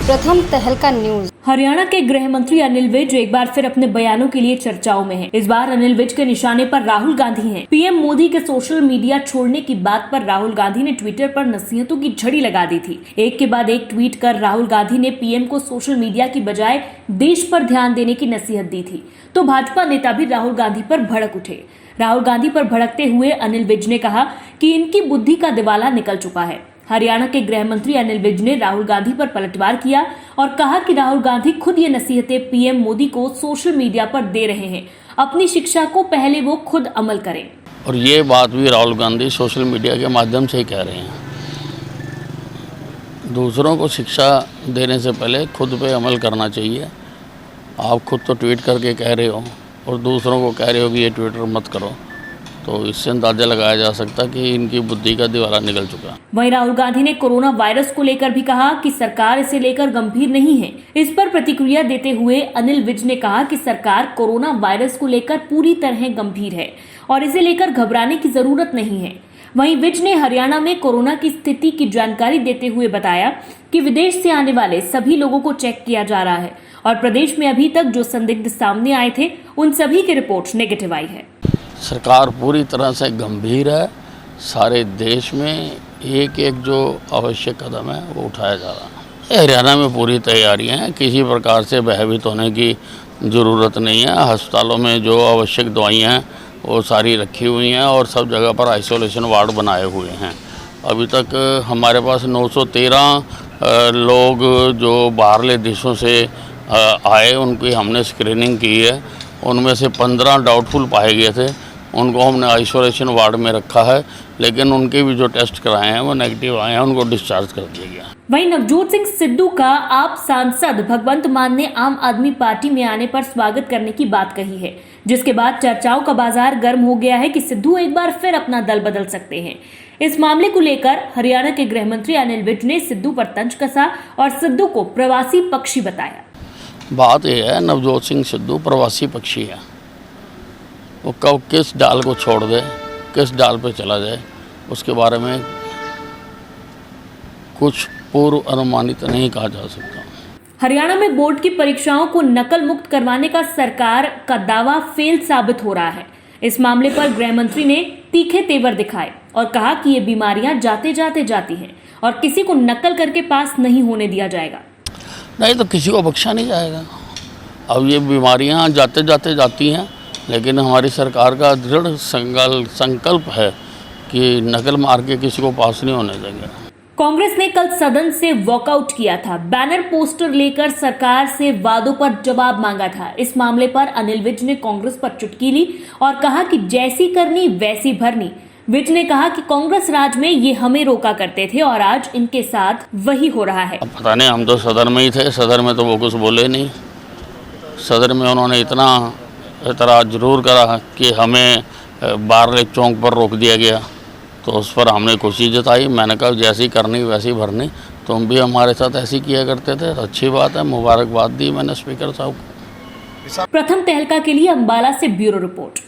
प्रथम तहलका न्यूज। हरियाणा के गृह मंत्री अनिल विज एक बार फिर अपने बयानों के लिए चर्चाओं में हैं। इस बार अनिल विज के निशाने पर राहुल गांधी हैं। पीएम मोदी के सोशल मीडिया छोड़ने की बात पर राहुल गांधी ने ट्विटर पर नसीहतों की झड़ी लगा दी थी। एक के बाद एक ट्वीट कर राहुल गांधी ने पीएम को सोशल मीडिया की बजाय देश पर ध्यान देने की नसीहत दी थी, तो भाजपा नेता भी राहुल गांधी पर भड़क उठे। राहुल गांधी पर भड़कते हुए अनिल विज ने कहा कि इनकी बुद्धि का दिवाला निकल चुका है। हरियाणा के गृह मंत्री अनिल विज ने राहुल गांधी पर पलटवार किया और कहा कि राहुल गांधी खुद ये नसीहतें पीएम मोदी को सोशल मीडिया पर दे रहे हैं। अपनी शिक्षा को पहले वो खुद अमल करें। और ये बात भी राहुल गांधी सोशल मीडिया के माध्यम से ही कह रहे हैं। दूसरों को शिक्षा देने से पहले खुद पे अमल करना चाहिए। आप खुद तो ट्वीट करके कह रहे हो और दूसरों को कह रहे हो कि ये ट्विटर मत करो, तो इससे अंदाजा लगाया जा सकता कि इनकी बुद्धि का दिवाला निकल चुका। वहीं राहुल गांधी ने कोरोना वायरस को लेकर भी कहा कि सरकार इसे लेकर गंभीर नहीं है। इस पर प्रतिक्रिया देते हुए अनिल विज ने कहा कि सरकार कोरोना वायरस को लेकर पूरी तरह गंभीर है और इसे लेकर घबराने की जरूरत नहीं है। वहीं विज ने हरियाणा में कोरोना की स्थिति की जानकारी देते हुए बताया कि विदेश से आने वाले सभी लोगों को चेक किया जा रहा है और प्रदेश में अभी तक जो संदिग्ध सामने आए थे उन सभी की रिपोर्ट नेगेटिव आई है। सरकार पूरी तरह से गंभीर है। सारे देश में एक एक जो आवश्यक कदम है वो उठाया जा रहा है। हरियाणा में पूरी तैयारियां हैं, किसी प्रकार से भयभीत होने की ज़रूरत नहीं है। अस्पतालों में जो आवश्यक दवाइयां हैं वो सारी रखी हुई हैं और सब जगह पर आइसोलेशन वार्ड बनाए हुए हैं। अभी तक हमारे पास 913 लोग जो बाहरले देशों से आए उनकी हमने स्क्रीनिंग की है। उनमें से 15 डाउटफुल पाए गए थे, उनको हमने आइसोलेशन वार्ड में रखा है, लेकिन उनके भी जो टेस्ट कराए हैं वो नेगेटिव आए हैं, उनको डिस्चार्ज कर दिया गया। वहीं नवजोत सिंह सिद्धू का आप सांसद भगवंत मान ने आम आदमी पार्टी में आने पर स्वागत करने की बात कही है, जिसके बाद चर्चाओं का बाजार गर्म हो गया है कि सिद्धू एक बार फिर अपना दल बदल सकते हैं। इस मामले को लेकर हरियाणा के गृह मंत्री अनिल विज ने सिद्धू पर तंज कसा और सिद्धू को प्रवासी पक्षी बताया। बात यह है, नवजोत सिंह सिद्धू प्रवासी पक्षी है। वो कब किस डाल को छोड़ दे, किस डाल पे चला जाए, उसके बारे में कुछ पूर्व अनुमानित नहीं कहा जा सकता। हरियाणा में बोर्ड की परीक्षाओं को नकल मुक्त करवाने का सरकार का दावा फेल साबित हो रहा है। इस मामले पर गृह मंत्री ने तीखे तेवर दिखाए और कहा कि ये बीमारियां जाते जाते जाती हैं और किसी को नकल करके पास नहीं होने दिया जाएगा। नहीं तो किसी को बख्शा नहीं जाएगा। अब ये बीमारियां जाते जाते जाती हैं, लेकिन हमारी सरकार का दृढ़ संकल्प है कि नकल मार के किसी को पास नहीं होने देंगे। कांग्रेस ने कल सदन से वॉकआउट किया था। बैनर पोस्टर लेकर सरकार से वादों पर जवाब मांगा था। इस मामले पर अनिल विज ने कांग्रेस पर चुटकी ली और कहा कि जैसी करनी वैसी भरनी। विज ने कहा कि कांग्रेस राज में ये हमें रोका करते थे और आज इनके साथ वही हो रहा है। पता नहीं, हम तो सदन में ही थे, सदन में तो वो कुछ बोले नहीं। सदन में उन्होंने इतना एतराज़ जरूर करा कि हमें बारले चौक पर रोक दिया गया, तो उस पर हमने खुशी जताई। मैंने कहा जैसी करनी वैसी भरनी, तुम भी हमारे साथ ऐसी किया करते थे, अच्छी बात है, मुबारकबाद दी मैंने स्पीकर साहब को। प्रथम तहलका के लिए अंबाला से ब्यूरो रिपोर्ट।